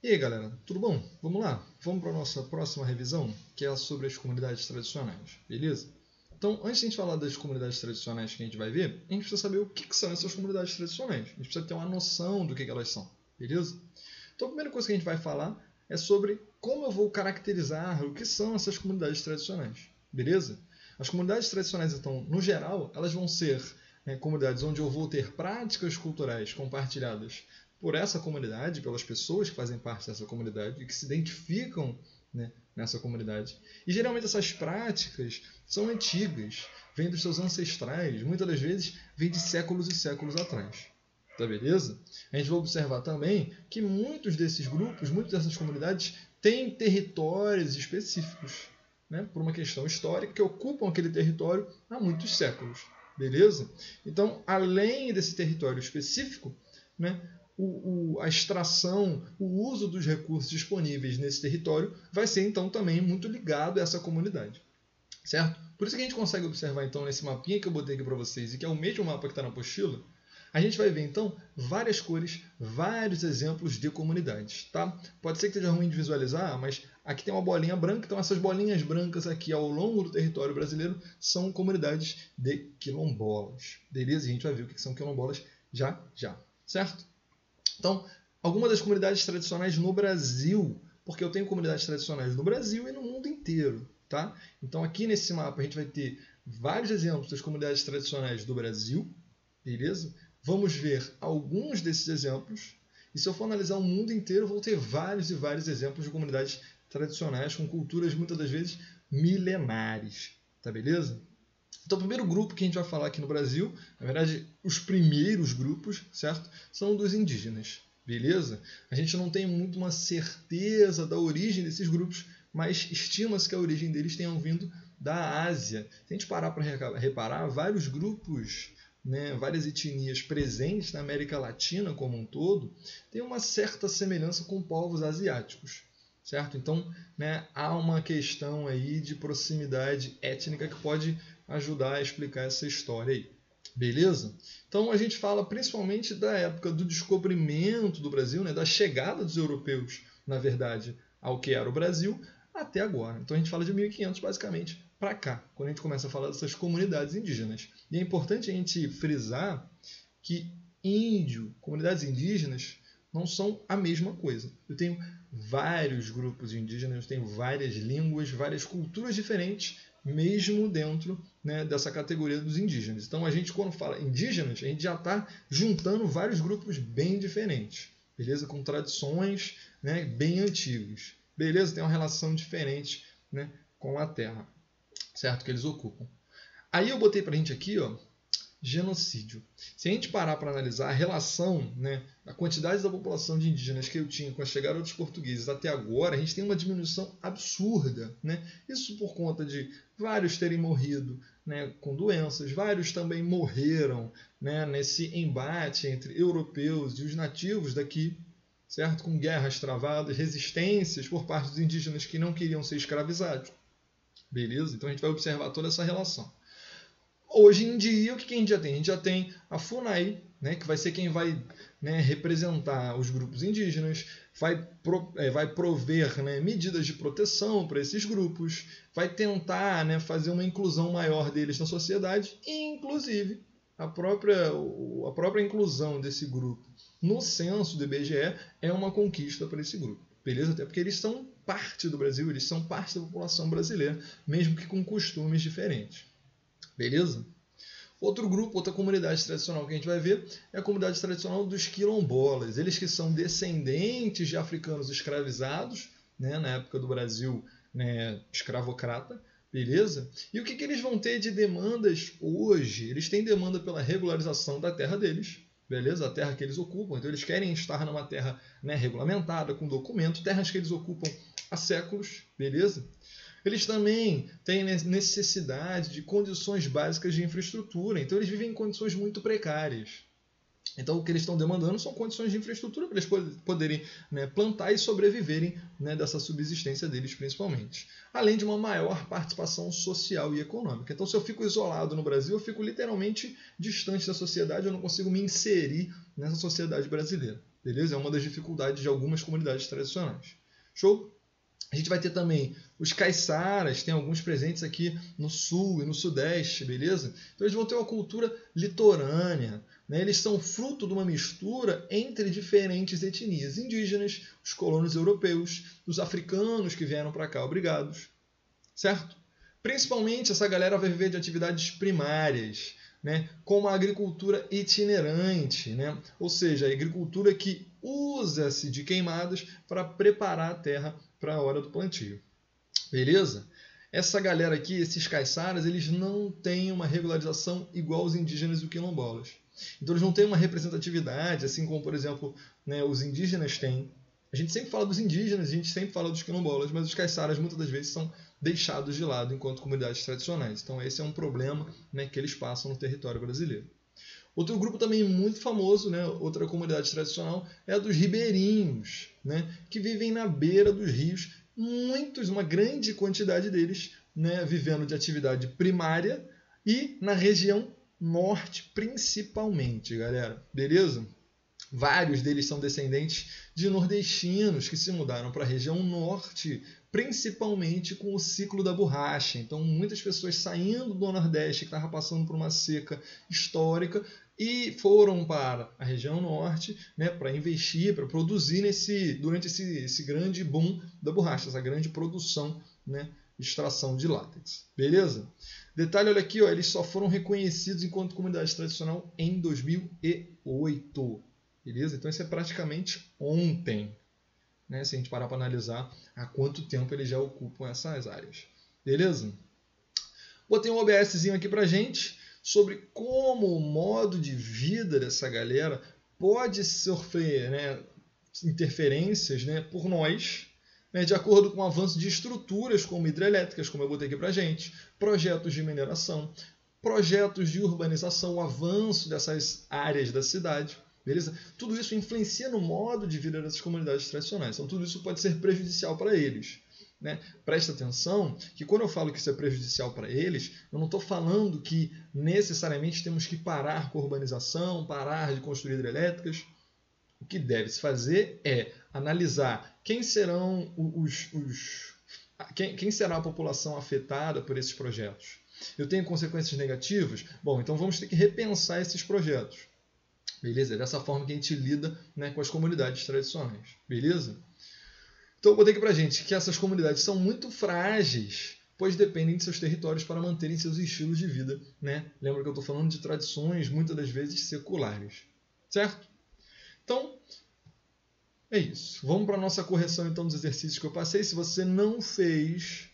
E aí, galera, tudo bom? Vamos lá? Vamos para a nossa próxima revisão, que é sobre as comunidades tradicionais, beleza? Então, antes de a gente falar das comunidades tradicionais que a gente vai ver, a gente precisa saber o que são essas comunidades tradicionais. A gente precisa ter uma noção do que elas são, beleza? Então, a primeira coisa que a gente vai falar é sobre como eu vou caracterizar o que são essas comunidades tradicionais, beleza? As comunidades tradicionais, então, no geral, elas vão ser comunidades onde eu vou ter práticas culturais compartilhadas por essa comunidade, pelas pessoas que fazem parte dessa comunidade e que se identificam, né, nessa comunidade. E geralmente essas práticas são antigas, vêm dos seus ancestrais, muitas das vezes vêm de séculos e séculos atrás. Tá beleza? A gente vai observar também que muitos desses grupos, muitas dessas comunidades têm territórios específicos, né, por uma questão histórica, que ocupam aquele território há muitos séculos. Beleza? Então, além desse território específico, né, a extração, o uso dos recursos disponíveis nesse território vai ser então também muito ligado a essa comunidade. Certo? Por isso que a gente consegue observar então nesse mapinha que eu botei aqui para vocês e que é o mesmo mapa que está na apostila, a gente vai ver então várias cores, vários exemplos de comunidades. Tá? Pode ser que esteja ruim de visualizar, mas aqui tem uma bolinha branca, então essas bolinhas brancas aqui ao longo do território brasileiro são comunidades de quilombolas. Beleza? E a gente vai ver o que são quilombolas já já. Certo? Então, algumas das comunidades tradicionais no Brasil, porque eu tenho comunidades tradicionais no Brasil e no mundo inteiro. Tá? Então, aqui nesse mapa a gente vai ter vários exemplos das comunidades tradicionais do Brasil. Beleza? Vamos ver alguns desses exemplos. E se eu for analisar o mundo inteiro, eu vou ter vários e vários exemplos de comunidades tradicionais com culturas muitas das vezes milenares. Tá beleza? Então, o primeiro grupo que a gente vai falar aqui no Brasil, na verdade, os primeiros grupos, certo? São dos indígenas, beleza? A gente não tem muito uma certeza da origem desses grupos, mas estima-se que a origem deles tenham vindo da Ásia. Se a gente parar para reparar, vários grupos, né, várias etnias presentes na América Latina como um todo, têm uma certa semelhança com povos asiáticos. Certo? Então, né, há uma questão aí de proximidade étnica que pode ajudar a explicar essa história aí. Beleza? Então a gente fala principalmente da época do descobrimento do Brasil, né, da chegada dos europeus, na verdade, ao que era o Brasil, até agora. Então a gente fala de 1500 basicamente para cá, quando a gente começa a falar dessas comunidades indígenas. E é importante a gente frisar que índio, comunidades indígenas, não são a mesma coisa. Eu tenho vários grupos indígenas, eu tenho várias línguas, várias culturas diferentes, mesmo dentro, né, dessa categoria dos indígenas. Então, a gente, quando fala indígenas, a gente já está juntando vários grupos bem diferentes, beleza? Com tradições, né, bem antigas. Beleza? Tem uma relação diferente, né, com a terra, certo? Que eles ocupam. Aí eu botei para a gente aqui, ó, genocídio. Se a gente parar para analisar a relação, né, a quantidade da população de indígenas que eu tinha com a chegada dos portugueses até agora, a gente tem uma diminuição absurda. Né? Isso por conta de vários terem morrido, né, com doenças, vários também morreram, né, nesse embate entre europeus e os nativos daqui, certo? Com guerras travadas, resistências por parte dos indígenas que não queriam ser escravizados. Beleza? Então a gente vai observar toda essa relação. Hoje em dia, o que a gente já tem? A gente já tem a FUNAI, né, que vai ser quem vai, né, representar os grupos indígenas, vai prover, né, medidas de proteção para esses grupos, vai tentar, né, fazer uma inclusão maior deles na sociedade e, inclusive, a própria inclusão desse grupo no censo do IBGE é uma conquista para esse grupo. Beleza? Até porque eles são parte do Brasil, eles são parte da população brasileira, mesmo que com costumes diferentes. Beleza? Outro grupo, outra comunidade tradicional que a gente vai ver é a comunidade tradicional dos quilombolas. Eles que são descendentes de africanos escravizados, né, na época do Brasil, né, escravocrata. Beleza? E o que eles vão ter de demandas hoje? Eles têm demanda pela regularização da terra deles. Beleza? A terra que eles ocupam. Então eles querem estar numa terra, né, regulamentada, com documento, terras que eles ocupam há séculos. Beleza? Eles também têm necessidade de condições básicas de infraestrutura. Então, eles vivem em condições muito precárias. Então, o que eles estão demandando são condições de infraestrutura para eles poderem, né, plantar e sobreviverem, né, dessa subsistência deles, principalmente. Além de uma maior participação social e econômica. Então, se eu fico isolado no Brasil, eu fico literalmente distante da sociedade, eu não consigo me inserir nessa sociedade brasileira. beleza? É uma das dificuldades de algumas comunidades tradicionais. Show? A gente vai ter também os caiçaras, tem alguns presentes aqui no sul e no sudeste, beleza? Então eles vão ter uma cultura litorânea, né? Eles são fruto de uma mistura entre diferentes etnias indígenas, os colonos europeus, os africanos que vieram para cá obrigados, certo? Principalmente essa galera vai viver de atividades primárias, né? Como a agricultura itinerante, né? Ou seja, a agricultura que usa-se de queimadas para preparar a terra para a hora do plantio. Beleza? Essa galera aqui, esses caiçaras, eles não têm uma regularização igual aos indígenas e quilombolas. Então eles não têm uma representatividade, assim como, por exemplo, né, os indígenas têm. A gente sempre fala dos indígenas, a gente sempre fala dos quilombolas, mas os caiçaras muitas das vezes são deixados de lado enquanto comunidades tradicionais. Então esse é um problema, né, que eles passam no território brasileiro. Outro grupo também muito famoso, né, outra comunidade tradicional, é a dos ribeirinhos, né, que vivem na beira dos rios, uma grande quantidade deles, né, vivendo de atividade primária e na região norte principalmente, galera. Beleza? Vários deles são descendentes de nordestinos que se mudaram para a região norte, principalmente com o ciclo da borracha. Então, muitas pessoas saindo do Nordeste, que estava passando por uma seca histórica, e foram para a região norte, né, para investir, para produzir durante esse grande boom da borracha, essa grande produção, né, extração de látex. Beleza? Detalhe, olha aqui, ó, eles só foram reconhecidos enquanto comunidade tradicional em 2008. Beleza? Então isso é praticamente ontem, né? Se a gente parar para analisar há quanto tempo eles já ocupam essas áreas. Beleza? Botei um OBSzinho aqui para gente sobre como o modo de vida dessa galera pode sofrer, né, interferências, né, por nós, né, de acordo com o avanço de estruturas como hidrelétricas, como eu botei aqui para gente, projetos de mineração, projetos de urbanização, o avanço dessas áreas da cidade. Beleza? Tudo isso influencia no modo de vida dessas comunidades tradicionais. Então, tudo isso pode ser prejudicial para eles. Né? Presta atenção que quando eu falo que isso é prejudicial para eles, eu não estou falando que necessariamente temos que parar com a urbanização, parar de construir hidrelétricas. O que deve-se fazer é analisar quem serão quem será a população afetada por esses projetos. Eu tenho consequências negativas? Bom, então vamos ter que repensar esses projetos. Beleza? É dessa forma que a gente lida, né, com as comunidades tradicionais. Beleza? Então eu botei aqui pra gente que essas comunidades são muito frágeis, pois dependem de seus territórios para manterem seus estilos de vida. Né? Lembra que eu estou falando de tradições, muitas das vezes seculares. Certo? Então, é isso. Vamos para a nossa correção então dos exercícios que eu passei. Se você não fez,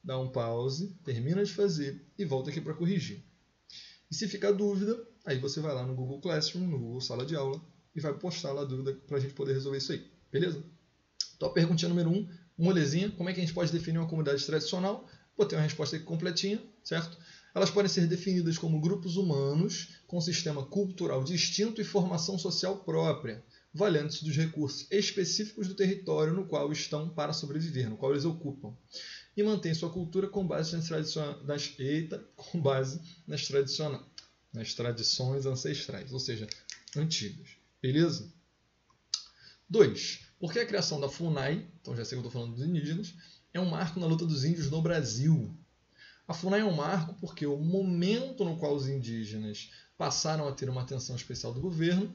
dá um pause, termina de fazer e volta aqui para corrigir. E se ficar dúvida, aí você vai lá no Google Classroom, no Google Sala de Aula, e vai postar lá a dúvida para a gente poder resolver isso aí. Beleza? Então a perguntinha número 1, molezinha, como é que a gente pode definir uma comunidade tradicional? Botei uma resposta aqui completinha, certo? Elas podem ser definidas como grupos humanos com sistema cultural distinto e formação social própria, valendo-se dos recursos específicos do território no qual estão para sobreviver, no qual eles ocupam. E mantém sua cultura com base nas tradições ancestrais, ou seja, antigas. Beleza? 2. Por que a criação da FUNAI, então já sei que eu estou falando dos indígenas, é um marco na luta dos índios no Brasil? A FUNAI é um marco porque o momento no qual os indígenas passaram a ter uma atenção especial do governo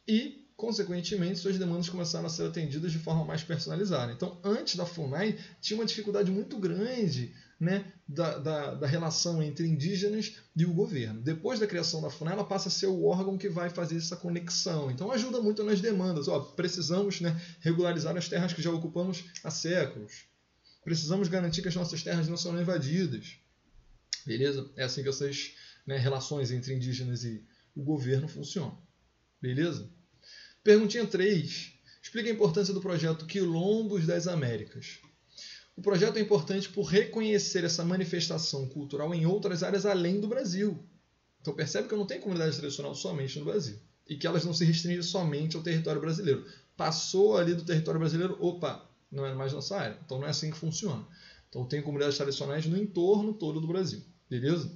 e, consequentemente, suas demandas começaram a ser atendidas de forma mais personalizada. Então, antes da FUNAI, tinha uma dificuldade muito grande, né, da relação entre indígenas e o governo. Depois da criação da FUNAI, ela passa a ser o órgão que vai fazer essa conexão. Então, ajuda muito nas demandas. Precisamos, né, regularizar as terras que já ocupamos há séculos. Precisamos garantir que as nossas terras não serão invadidas. Beleza? É assim que essas, né, relações entre indígenas e o governo funcionam. Beleza? Perguntinha 3. Explica a importância do projeto Quilombos das Américas. O projeto é importante por reconhecer essa manifestação cultural em outras áreas além do Brasil. Então percebe que eu não tenho comunidade tradicional somente no Brasil. E que elas não se restringem somente ao território brasileiro. Passou ali do território brasileiro, opa, não é mais nossa área. Então não é assim que funciona. Então tem comunidades tradicionais no entorno todo do Brasil. Beleza?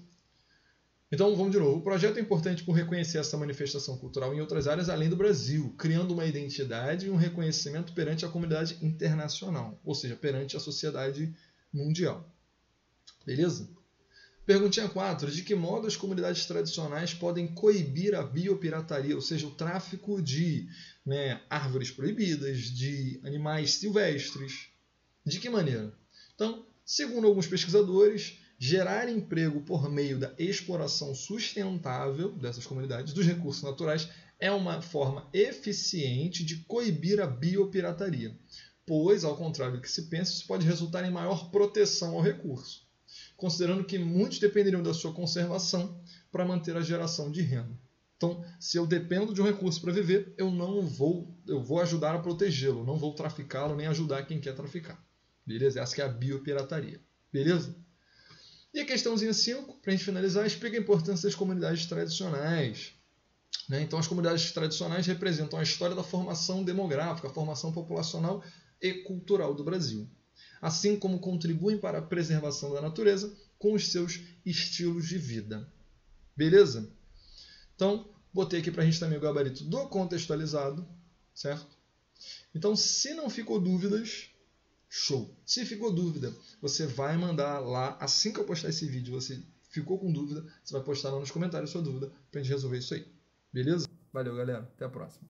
Então, vamos de novo. O projeto é importante por reconhecer essa manifestação cultural em outras áreas além do Brasil, criando uma identidade e um reconhecimento perante a comunidade internacional, ou seja, perante a sociedade mundial. Beleza? Perguntinha 4. De que modo as comunidades tradicionais podem coibir a biopirataria, ou seja, o tráfico de árvores proibidas, de animais silvestres? De que maneira? Então, segundo alguns pesquisadores, gerar emprego por meio da exploração sustentável dessas comunidades, dos recursos naturais, é uma forma eficiente de coibir a biopirataria, pois, ao contrário do que se pensa, isso pode resultar em maior proteção ao recurso, considerando que muitos dependeriam da sua conservação para manter a geração de renda. Então, se eu dependo de um recurso para viver, eu vou ajudar a protegê-lo, não vou traficá-lo nem ajudar quem quer traficar. Beleza? Essa que é a biopirataria. Beleza? E a questãozinha 5, para a gente finalizar, explica a importância das comunidades tradicionais. Então, as comunidades tradicionais representam a história da formação demográfica, a formação populacional e cultural do Brasil, assim como contribuem para a preservação da natureza com os seus estilos de vida. Beleza? Então, botei aqui para a gente também o gabarito do contextualizado, certo? Então, se não ficou dúvidas, show! Se ficou dúvida, você vai mandar lá, assim que eu postar esse vídeo, você ficou com dúvida, você vai postar lá nos comentários a sua dúvida para a gente resolver isso aí. Beleza? Valeu, galera. Até a próxima.